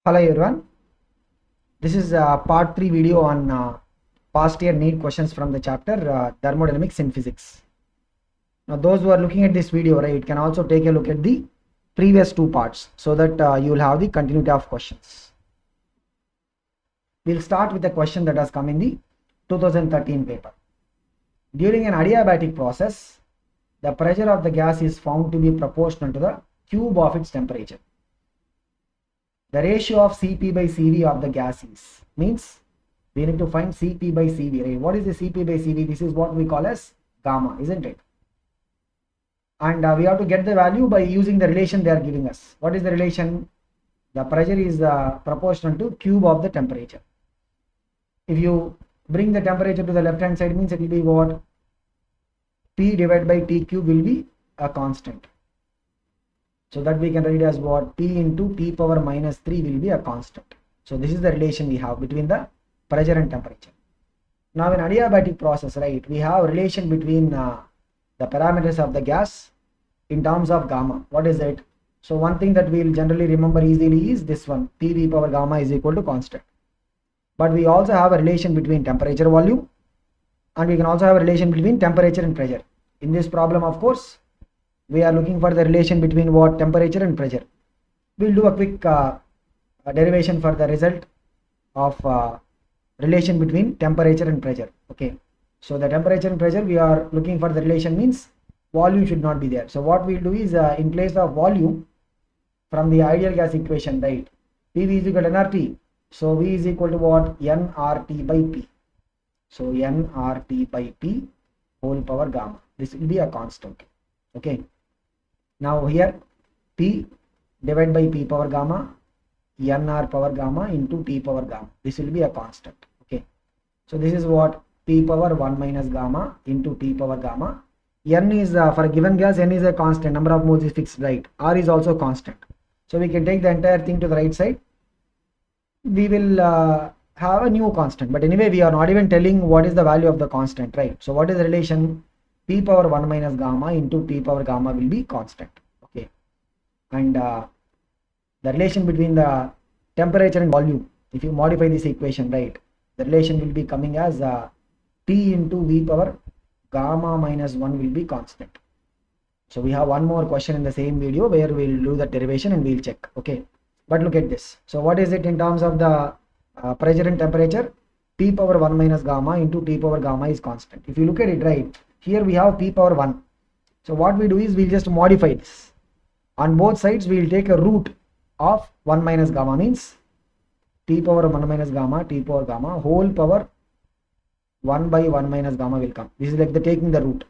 Hello everyone, this is part 3 video on past year NEET questions from the chapter Thermodynamics in Physics. Now those who are looking at this video, right, can also take a look at the previous two parts so that you will have the continuity of questions. We'll start with a question that has come in the 2013 paper. During an adiabatic process, the pressure of the gas is found to be proportional to the cube of its temperature. The ratio of Cp by Cv of the gas is, means we need to find Cp by Cv, right? What is the Cp by Cv? This is what we call as gamma, isn't it? And we have to get the value by using the relation they are giving us. What is the relation? The pressure is proportional to cube of the temperature. If you bring the temperature to the left hand side, means it will be what? P divided by T cube will be a constant. So that we can write as what? P into T power minus 3 will be a constant. So this is the relation we have between the pressure and temperature. Now in adiabatic process, right, we have relation between the parameters of the gas in terms of gamma. What is it? So one thing that we will generally remember easily is this one, PV power gamma is equal to constant. But we also have a relation between temperature volume, and we can also have a relation between temperature and pressure. In this problem, of course, we are looking for the relation between what? Temperature and pressure. We'll do a quick derivation for the result of relation between temperature and pressure. Okay, so the temperature and pressure, we are looking for the relation, means volume should not be there. So what we'll do is in place of volume, from the ideal gas equation, right, PV is equal to nRT. So V is equal to what? nRT by P. So nRT by P whole power gamma. This will be a constant. Okay. Now here P divided by P power gamma, nR power gamma into T power gamma. This will be a constant. Okay. So this is what? P power 1 minus gamma into T power gamma. N is for a given gas, N is a constant, number of moles is fixed, right? R is also constant. So we can take the entire thing to the right side. We will have a new constant, but anyway we are not even telling what is the value of the constant, right? So what is the relation? P power 1 minus gamma into T power gamma will be constant. Okay, and the relation between the temperature and volume, if you modify this equation, right, the relation will be coming as P into V power gamma minus 1 will be constant. So we have one more question in the same video where we will do the derivation and we will check. Okay, but look at this. So what is it in terms of the pressure and temperature? P power 1 minus gamma into T power gamma is constant. If you look at it, right, here we have P power 1. So what we do is we'll just modify this. On both sides we will take a root of 1 minus gamma, means T power 1 minus gamma, T power gamma whole power 1 by 1 minus gamma will come. This is like the taking the root.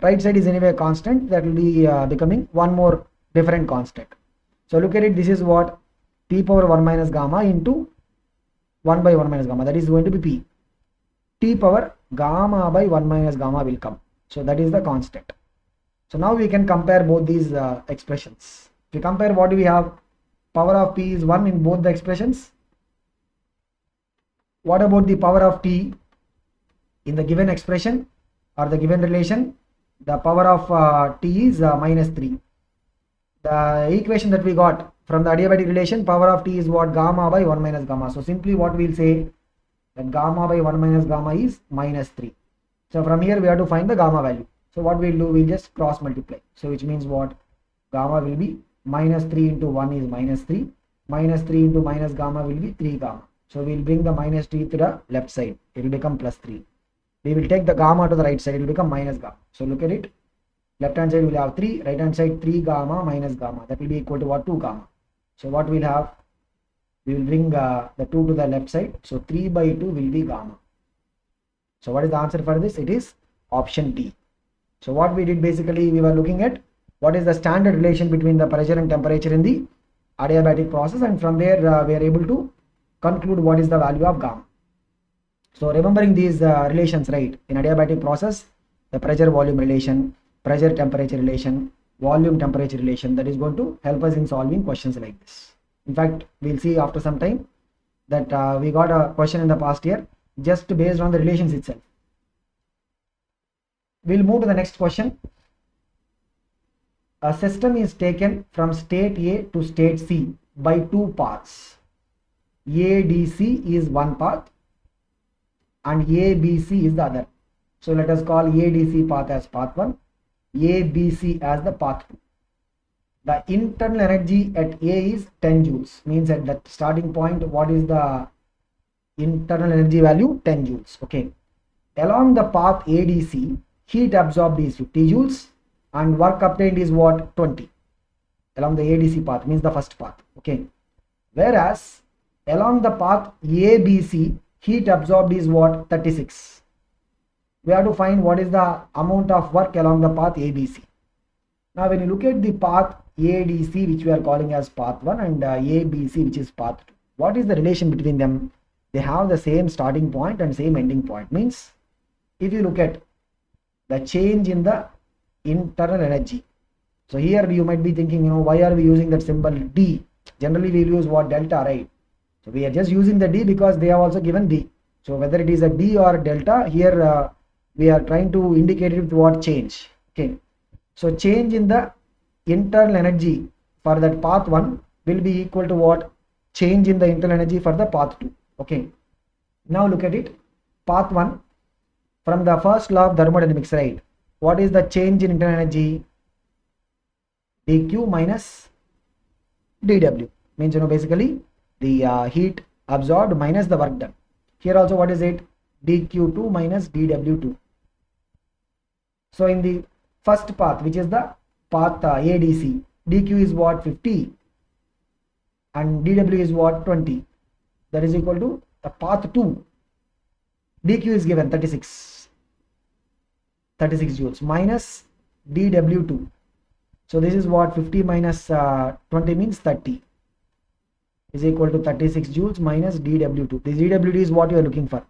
Right side is anyway a constant, that will be becoming one more different constant. So look at it, this is what? T power 1 minus gamma into 1 by 1 minus gamma, that is going to be P. T power gamma by 1 minus gamma will come. So that is the constant. So now we can compare both these expressions. If we compare, what do we have? Power of P is 1 in both the expressions. What about the power of T in the given expression or the given relation? The power of T is minus 3. The equation that we got from the adiabatic relation, power of T is what? Gamma by 1 minus gamma. So simply what we will say, that gamma by 1 minus gamma is minus 3. So from here we have to find the gamma value. So what we will do, we will just cross multiply. So which means what? Gamma will be minus 3 into 1 is minus 3. Minus 3 into minus gamma will be 3 gamma. So we will bring the minus 3 to the left side. It will become plus 3. We will take the gamma to the right side. It will become minus gamma. So look at it. Left hand side will have 3. Right hand side 3 gamma minus gamma. That will be equal to what? 2 gamma. So what we will have? We will bring the 2 to the left side. So 3 by 2 will be gamma. So what is the answer for this? It is option D. So what we did, basically we were looking at what is the standard relation between the pressure and temperature in the adiabatic process, and from there we are able to conclude what is the value of gamma. So remembering these relations, right, in adiabatic process, the pressure volume relation, pressure temperature relation, volume temperature relation, that is going to help us in solving questions like this. In fact, we'll see after some time that we got a question in the past year just based on the relations itself. We'll move to the next question. A system is taken from state A to state C by two paths. ADC is one path and ABC is the other. So let us call ADC path as path 1, ABC as the path 2. The internal energy at A is 10 joules, means at that starting point, what is the internal energy value? 10 joules. Okay. Along the path ADC, heat absorbed is 50 joules and work obtained is what? 20. Along the ADC path, means the first path. Okay. Whereas along the path ABC, heat absorbed is what? 36. We have to find what is the amount of work along the path ABC. Now when you look at the path ADC, which we are calling as path 1, and ABC, which is path 2, what is the relation between them? They have the same starting point and same ending point. Means if you look at the change in the internal energy, so here you might be thinking, why are we using that symbol D? Generally we will use what? Delta, right? So we are just using the D because they have also given D. So whether it is a D or delta, here we are trying to indicate it with what? Change. Okay. So change in the internal energy for that path 1 will be equal to what? Change in the internal energy for the path 2. Okay. Now look at it. Path 1, from the first law of thermodynamics, right? What is the change in internal energy? dq minus dw. Means, basically the heat absorbed minus the work done. Here also what is it? dq2 minus dw2. So in the first path, which is the path ADC, dq is what? 50 and dw is what? 20. That is equal to the path 2. dq is given 36 joules minus dw2. So this is what? 50 minus 20 means 30 is equal to 36 joules minus dw2. This dw2 is what you are looking for.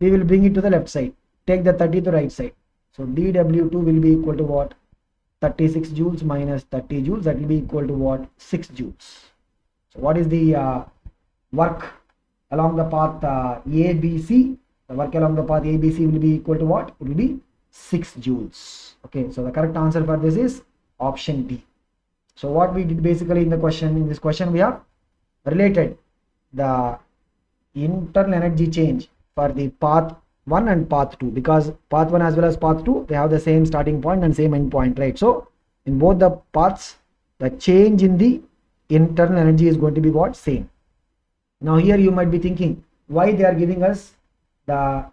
We will bring it to the left side. Take the 30 to the right side. So dw2 will be equal to what? 36 joules minus 30 joules. That will be equal to what? 6 joules. So what is the work along the path ABC? The work along the path ABC will be equal to what? It will be 6 joules. Okay, so the correct answer for this is option D. So what we did basically in this question we have related the internal energy change for the path 1 and path 2, because path 1 as well as path 2, they have the same starting point and same end point, right? So in both the paths, the change in the internal energy is going to be what? Same. Now here you might be thinking, why they are giving us the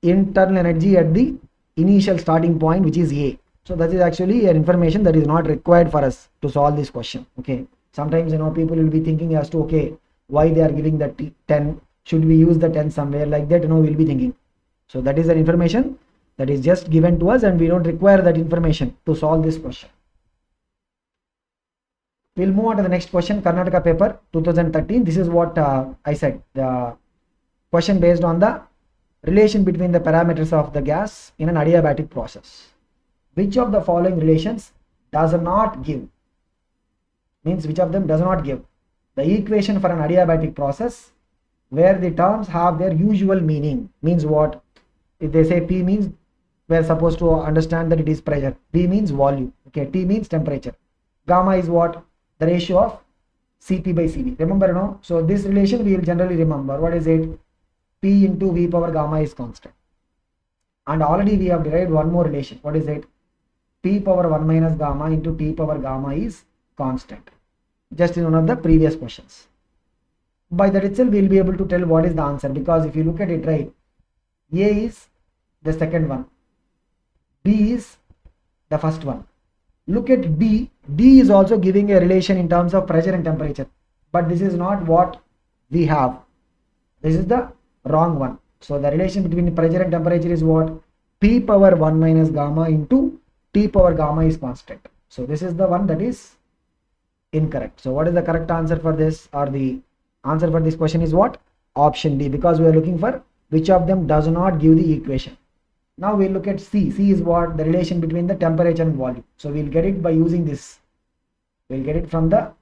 internal energy at the initial starting point, which is A. So that is actually an information that is not required for us to solve this question. Okay. Sometimes, people will be thinking as to, okay, why they are giving that 10? Should we use the 10 somewhere like that? We'll be thinking. So that is an information that is just given to us and we don't require that information to solve this question. We'll move on to the next question, Karnataka paper 2013. This is what I said, the question based on the relation between the parameters of the gas in an adiabatic process. Which of the following relations does not give? Means which of them does not give the equation for an adiabatic process where the terms have their usual meaning. Means what? If they say P means, we are supposed to understand that it is pressure. V means volume. Okay, T means temperature. Gamma is what? The ratio of Cp by Cv. Remember, so this relation we will generally remember. What is it? P into V power gamma is constant. And already we have derived one more relation. What is it? P power 1 minus gamma into T power gamma is constant. Just in one of the previous questions. By that itself we will be able to tell what is the answer, because if you look at it, right, A is the second one, B is the first one. Look at D. D is also giving a relation in terms of pressure and temperature, but this is not what we have. This is the wrong one. So the relation between pressure and temperature is what? P power 1 minus gamma into T power gamma is constant. So this is the one that is incorrect. So what is the correct answer for this, or the answer for this question is what? Option D, because we are looking for which of them does not give the equation. Now we'll look at C. C is what? The relation between the temperature and volume. So we'll get it by using this. We'll get it from the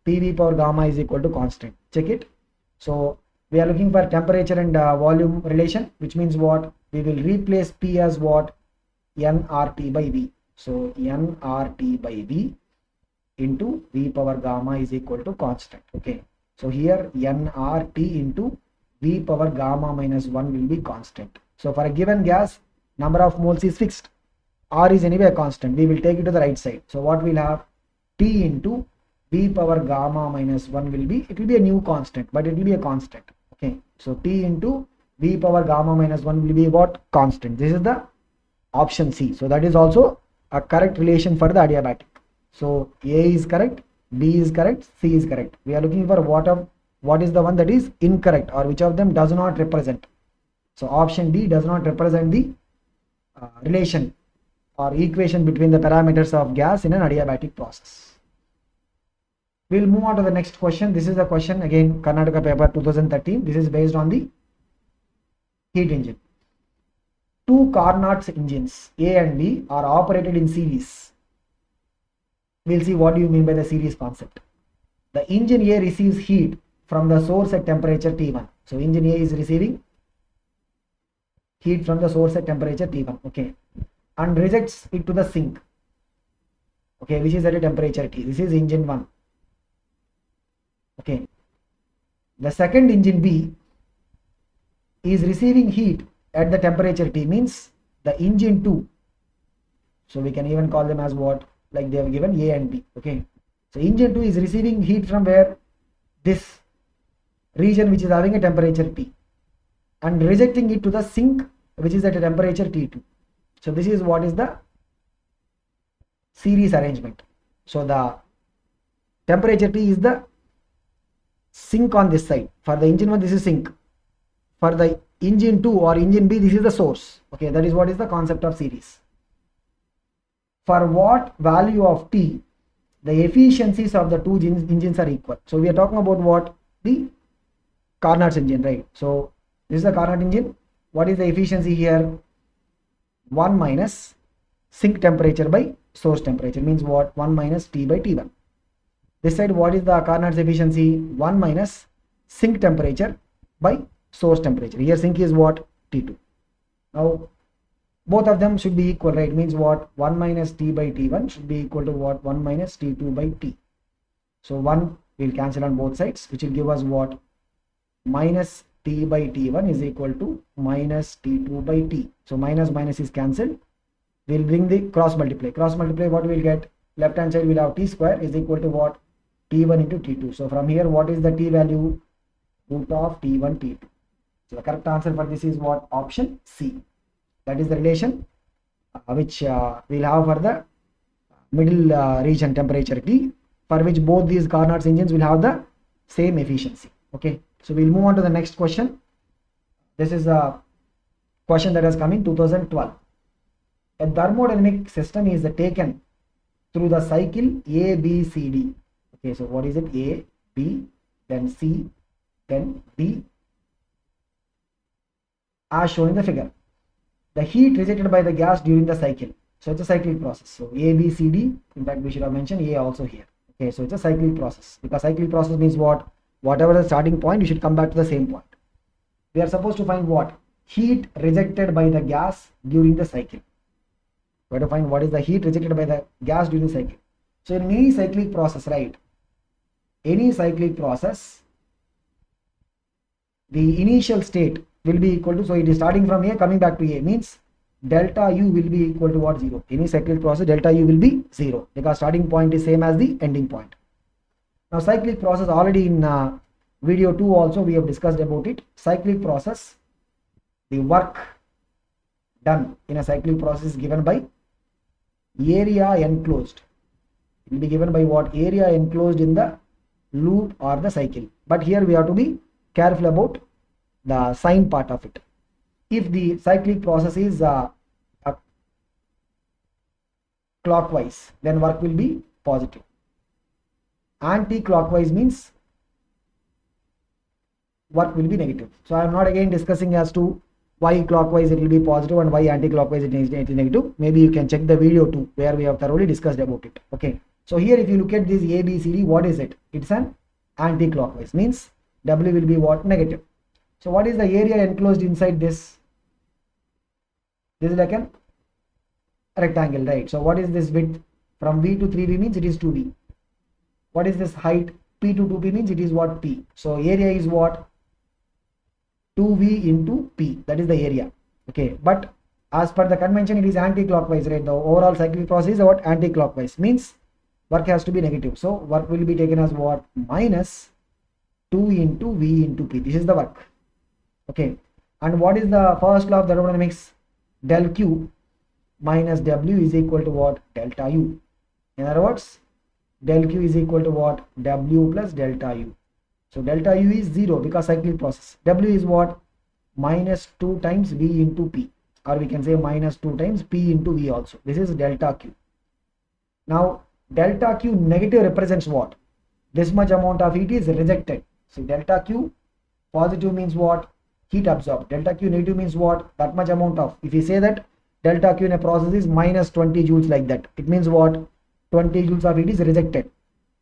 PV power gamma is equal to constant. Check it. So we are looking for temperature and volume relation, which means what? We will replace P as what? nRT by V. So nRT by V into V power gamma is equal to constant. Okay. So here nRT into V power gamma minus 1 will be constant. So for a given gas, number of moles is fixed. R is anyway a constant. We will take it to the right side. So what we'll have, T into V power gamma minus 1 will be, it will be a new constant, but it will be a constant. Okay. So T into V power gamma minus 1 will be what? Constant. This is the option C. So that is also a correct relation for the adiabatic. So A is correct, B is correct, C is correct. We are looking for what is the one that is incorrect, or which of them does not represent. So option D does not represent the relation or equation between the parameters of gas in an adiabatic process. We'll move on to the next question. This is a question again, Karnataka paper 2013. This is based on the heat engine. Two Carnot's engines A and B are operated in series. We'll see what do you mean by the series concept. The engine A receives heat from the source at temperature T1. So engine A is receiving heat from the source at temperature T1, okay, and rejects it to the sink, okay, which is at a temperature T. This is engine 1. Okay, the second engine B is receiving heat at the temperature T, means the engine 2. So we can even call them as what, like they have given A and B. Okay, so engine 2 is receiving heat from where? This region which is having a temperature T, and rejecting it to the sink which is at a temperature T2. So this is what is the series arrangement. So the temperature T is the sink on this side. For the engine 1 this is sink. For the engine 2 or engine B this is the source. Okay, that is what is the concept of series. For what value of T the efficiencies of the two engines are equal. So we are talking about what? The Carnot's engine, right? So this is the Carnot engine. What is the efficiency here? 1 minus sink temperature by source temperature, means what? 1 minus T by T1. This side, what is the Carnot's efficiency? 1 minus sink temperature by source temperature. Here sink is what? T2. Now both of them should be equal, right? Means what? 1 minus T by T1 should be equal to what? 1 minus T2 by T. So 1 will cancel on both sides, which will give us what? Minus T by T1 is equal to minus T2 by T. So minus minus is cancelled. We'll bring the cross multiply. Cross multiply, what we'll get? Left hand side will have T square is equal to what? T1 into T2. So from here, what is the T value? Root of T1 T2. So the correct answer for this is what? Option C. That is the relation which we'll have for the middle region temperature T, for which both these Carnot's engines will have the same efficiency. Okay, so we'll move on to the next question. This is a question that has come in 2012. A thermodynamic system is taken through the cycle A, B, C, D. Okay, so what is it? A, B, then C, then D, as shown in the figure. The heat rejected by the gas during the cycle. So it's a cyclic process. So A, B, C, D. In fact, we should have mentioned A also here. Okay, so it's a cyclic process, because cyclic process means what? Whatever the starting point, you should come back to the same point. We are supposed to find what? Heat rejected by the gas during the cycle. We have to find what is the heat rejected by the gas during the cycle. So in any cyclic process, right? Any cyclic process, the initial state will be equal to, so it is starting from A coming back to A, means delta U will be equal to what? 0. Any cyclic process, delta U will be 0, because starting point is same as the ending point. Now cyclic process, already in video 2 also we have discussed about it. Cyclic process, the work done in a cyclic process is given by area enclosed. It will be given by what? Area enclosed in the loop or the cycle. But here we have to be careful about the sign part of it. If the cyclic process is clockwise, then work will be positive. Anti-clockwise means work will be negative. So I am not again discussing as to why clockwise it will be positive and why anti-clockwise it is negative. Maybe you can check the video 2 where we have thoroughly discussed about it. Okay, so here if you look at this A, B, C, D, what is it? It's an anti-clockwise, means W will be what? Negative. So what is the area enclosed inside this? This is like a rectangle, right? So what is this width? From V to 3V means it is 2V. What is this height? P to 2P means it is what? P. So area is what? 2V into P. That is the area. Okay, but as per the convention, it is anti-clockwise, right? The overall cyclic process is what? Anti-clockwise, means work has to be negative. So work will be taken as what? Minus 2 into V into P. This is the work. Okay, and what is the first law of thermodynamics? Del Q minus W is equal to what? Delta U. In other words, del Q is equal to what? W plus delta U. So delta U is 0 because cyclic process. W is what? Minus 2 times V into P, or we can say minus 2 times P into V also. This is delta Q. Now delta Q negative represents what? This much amount of heat is rejected. So delta Q positive means what? Heat absorbed. Delta Q negative means what? That much amount of, if we say that delta Q in a process is minus 20 joules like that, it means what? 20 joules of heat is rejected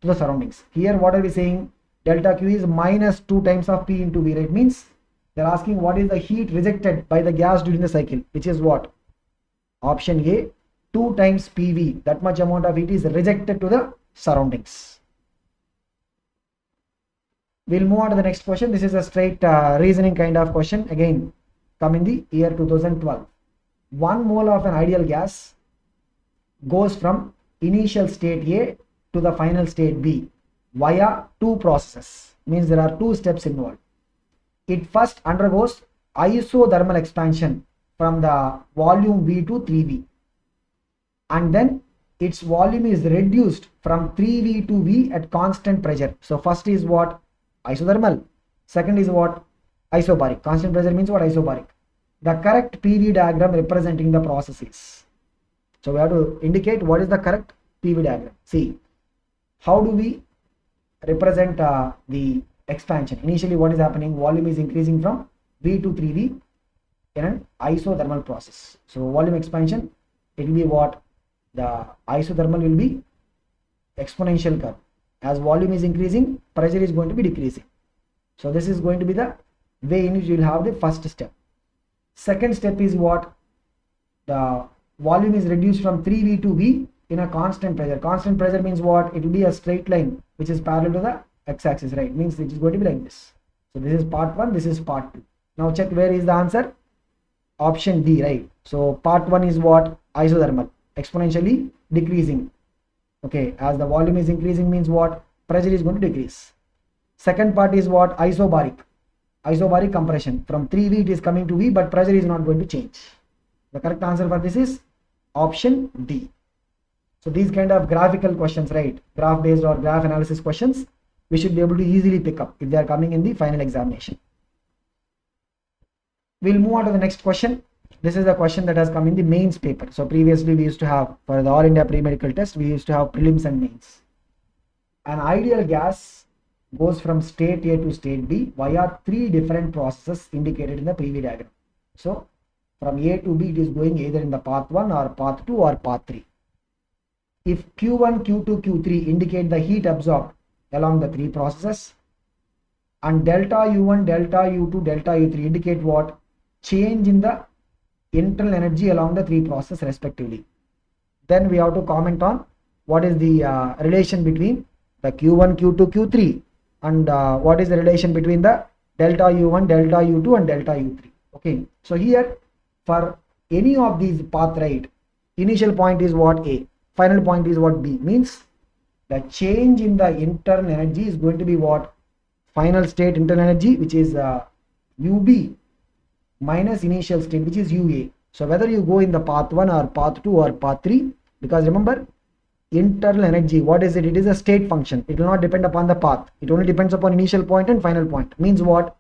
to the surroundings. Here what are we saying? Delta Q is minus 2 times of P into V, right? Means they are asking what is the heat rejected by the gas during the cycle, which is what? Option A, 2 times PV. That much amount of heat is rejected to the surroundings. We'll move on to the next question. This is a straight reasoning kind of question. Again, come in the year 2012. 1 mole of an ideal gas goes from initial state A to the final state B via 2 processes. Means there are 2 steps involved. It first undergoes isothermal expansion from the volume V to 3V, and then its volume is reduced from 3V to V at constant pressure. So first is what? Isothermal. Second is what? Isobaric. Constant pressure means what? Isobaric. The correct PV diagram representing the process is. So we have to indicate what is the correct PV diagram. See, how do we represent the expansion? Initially what is happening? Volume is increasing from V to 3V in an isothermal process. So volume expansion, it will be what? The isothermal will be exponential curve. As volume is increasing, pressure is going to be decreasing. So this is going to be the way in which you will have the first step. Second step is what? The volume is reduced from 3V to V in a constant pressure. Constant pressure means what? It will be a straight line which is parallel to the x-axis, right? Means it is going to be like this. So this is part 1, this is part 2. Now check where is the answer? Option D, right? So part 1 is what? Isothermal, exponentially decreasing. Okay, as the volume is increasing means what? Pressure is going to decrease. Second part is what? Isobaric. Isobaric compression. From 3V it is coming to V, but pressure is not going to change. The correct answer for this is option D. So these kind of graphical questions, right? Graph based or graph analysis questions, we should be able to easily pick up if they are coming in the final examination. We'll move on to the next question. This is a question that has come in the mains paper. So previously we used to have, for the All India pre-medical test, we used to have prelims and mains. An ideal gas goes from state A to state B via 3 different processes indicated in the PV diagram. So from A to B it is going either in the path 1 or path 2 or path 3. If Q1, Q2, Q3 indicate the heat absorbed along the 3 processes, and delta U1, delta U2, delta U3 indicate what? Change in the internal energy along the 3 processes respectively. Then we have to comment on what is the relation between the Q1, Q2, Q3 and what is the relation between the delta U1, delta U2 and delta U3. Okay, so here for any of these path, right, initial point is what? A, final point is what? B. Means the change in the internal energy is going to be what? Final state internal energy, which is UB minus initial state, which is UA. So whether you go in the path 1 or path 2 or path 3, because remember, internal energy, what is it? It is a state function. It will not depend upon the path. It only depends upon initial point and final point. Means what?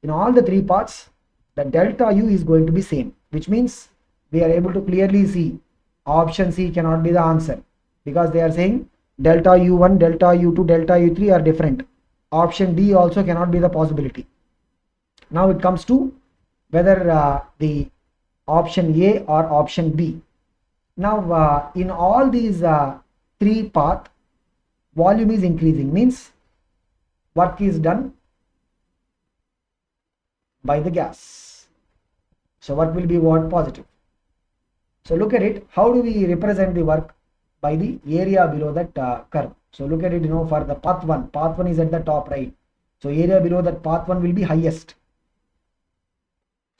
In all the 3 paths, the delta U is going to be same, which means we are able to clearly see option C cannot be the answer, because they are saying delta U1, delta U2, delta U3 are different. Option D also cannot be the possibility. Now it comes to whether the option A or option B. Now in all these 3 paths, volume is increasing, means work is done by the gas. So work will be what? Positive. So look at it. How do we represent the work? by the area below that curve. So look at it, for the path 1 is at the top, right? So area below that path 1 will be highest.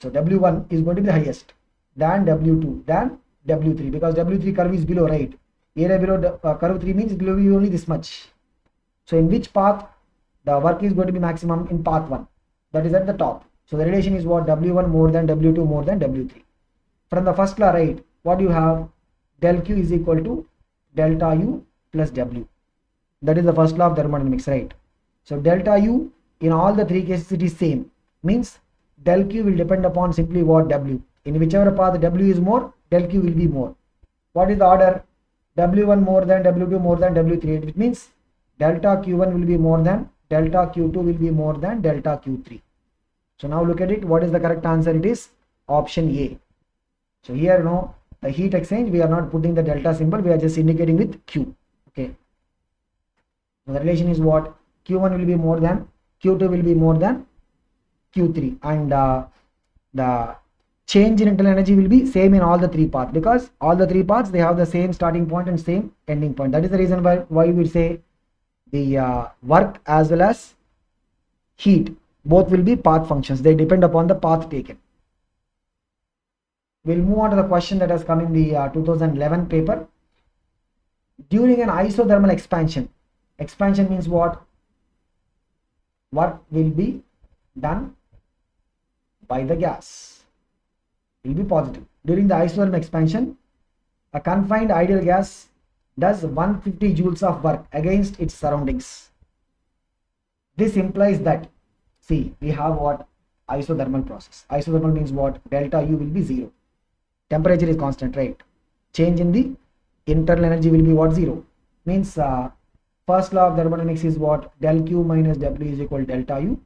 So W1 is going to be highest than W2 than W3, because W3 curve is below, right? Area below curve 3 means below you only this much. So in which path the work is going to be maximum? In path 1, that is at the top. So the relation is what? W1 more than W2 more than W3. From the first law, right, what you have? Del Q is equal to delta U plus W. That is the first law of thermodynamics, right? So delta U in all the three cases it is same, means del Q will depend upon simply what? W. In whichever path W is more, del Q will be more. What is the order? W1 more than W2 more than W3, which means delta Q1 will be more than delta Q2 will be more than delta Q3. So now look at it. What is the correct answer? It is option A. So here, the heat exchange, we are not putting the delta symbol, we are just indicating with Q. Okay. So the relation is what? Q1 will be more than, Q2 will be more than Q3, and the change in internal energy will be same in all the three paths, because all the three paths, they have the same starting point and same ending point. That is the reason why we say the work as well as heat, both will be path functions. They depend upon the path taken. We'll move on to the question that has come in the 2011 paper. During an isothermal expansion means what? Work will be done by the gas, will be positive. During the isothermal expansion, a confined ideal gas does 150 joules of work against its surroundings. This implies that, see, we have what? Isothermal process. Isothermal means what? Delta U will be 0. Temperature is constant, right? Change in the internal energy will be what? 0. Means first law of thermodynamics is what? Del Q minus W is equal to delta U.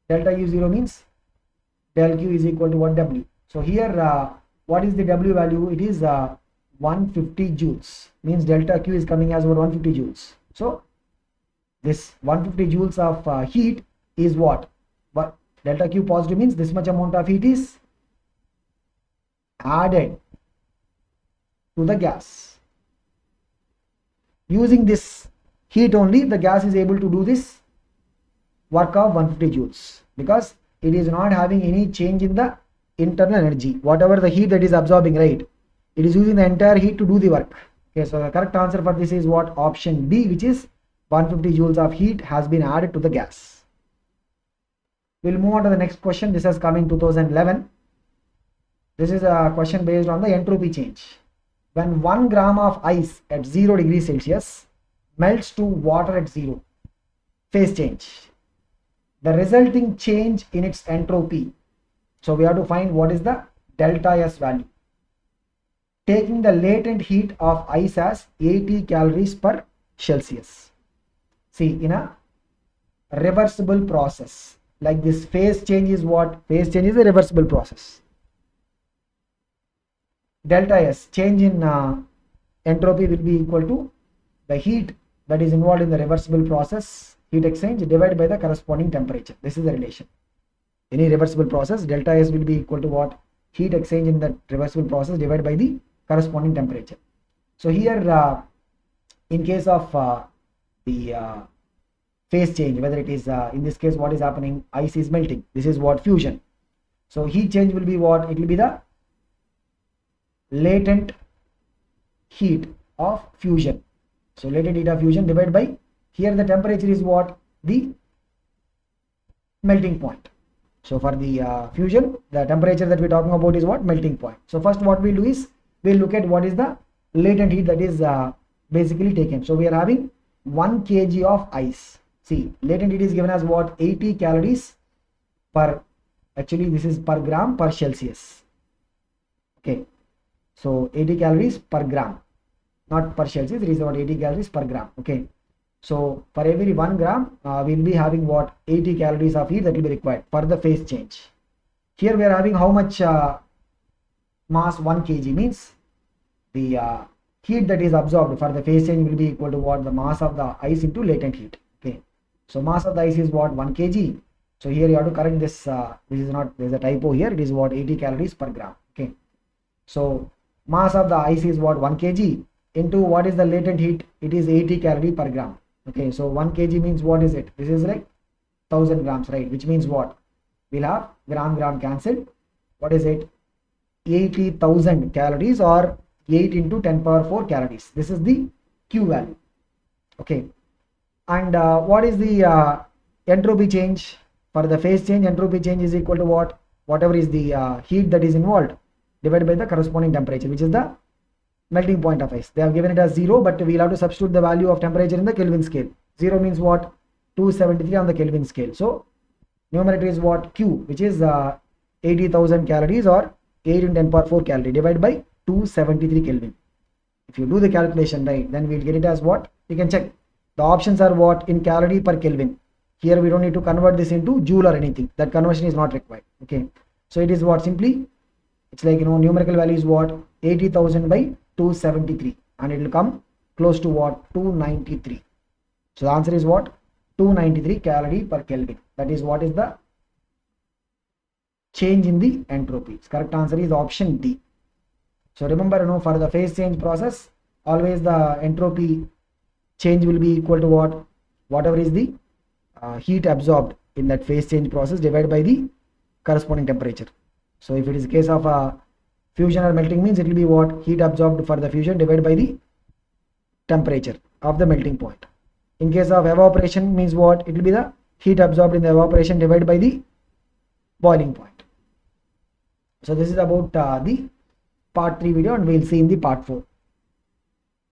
Delta U 0 means del Q is equal to what? W. So here what is the W value? It is 150 joules, means delta Q is coming as over 150 joules. So this 150 joules of heat is what? But delta Q positive means this much amount of heat is added to the gas. Using this heat only, the gas is able to do this work of 150 joules, because it is not having any change in the internal energy. Whatever the heat that is absorbing, right, it is using the entire heat to do the work. Okay, so the correct answer for this is what? Option B, which is 150 joules of heat has been added to the gas. We'll move on to the next question. This has come in 2011. This is a question based on the entropy change. When 1 gram of ice at 0 degrees Celsius melts to water at 0, phase change, the resulting change in its entropy. So we have to find what is the delta S value. Taking the latent heat of ice as 80 calories per Celsius. See, in a reversible process like this, phase change is what? Phase change is a reversible process. Delta S, change in entropy, will be equal to the heat that is involved in the reversible process, heat exchange, divided by the corresponding temperature. This is the relation. Any reversible process, delta S will be equal to what? Heat exchange in the reversible process divided by the corresponding temperature. So here in case of the phase change, whether it is in this case what is happening, ice is melting, this is what? Fusion. So heat change will be what? It will be the latent heat of fusion. So latent heat of fusion divided by, here the temperature is what? The melting point. So for the fusion, the temperature that we're talking about is what? Melting point. So first what we'll do is, we'll look at what is the latent heat that is basically taken. So we are having 1 kg of ice. See, latent heat is given as what? 80 calories per, actually this is per gram per Celsius. Okay. So 80 calories per gram, not per Celsius, it is about 80 calories per gram. Okay. So for every 1 gram, we'll be having what? 80 calories of heat that will be required for the phase change. Here we are having how much mass? 1 kg, means the heat that is absorbed for the phase change will be equal to what? The mass of the ice into latent heat. Okay. So mass of the ice is what? 1 kg. So here you have to correct this. This is not, there is a typo here. It is what? 80 calories per gram. Okay. So mass of the ice is what? 1 kg. into what is the latent heat? It is 80 calorie per gram. Okay, so 1 kg means what is it? This is like 1000 grams, right? Which means what? We'll have gram cancelled. What is it? 80,000 calories, or 8 into 10 power 4 calories. This is the Q value. Okay, and what is the entropy change? For the phase change, entropy change is equal to what? Whatever is the heat that is involved divided by the corresponding temperature, which is the melting point of ice. They have given it as 0, but we'll have to substitute the value of temperature in the Kelvin scale. 0 means what? 273 on the Kelvin scale. So numerator is what? Q, which is 80,000 calories, or 8 in 10 power 4 calorie divided by 273 Kelvin. If you do the calculation right, then we'll get it as what? You can check. The options are what? In calorie per Kelvin. Here we don't need to convert this into joule or anything. That conversion is not required. Okay. So it is what? Simply, it's like, numerical value is what? 80,000 by 273. And it will come close to what? 293. So the answer is what? 293 calorie per Kelvin. That is what is the change in the entropy. Correct answer is option D. So remember, for the phase change process, always the entropy change will be equal to what? Whatever is the heat absorbed in that phase change process divided by the corresponding temperature. So if it is case of fusion or melting, means it will be what? Heat absorbed for the fusion divided by the temperature of the melting point. In case of evaporation, means what? It will be the heat absorbed in the evaporation divided by the boiling point. So this is about the part 3 video, and we'll see in the part 4.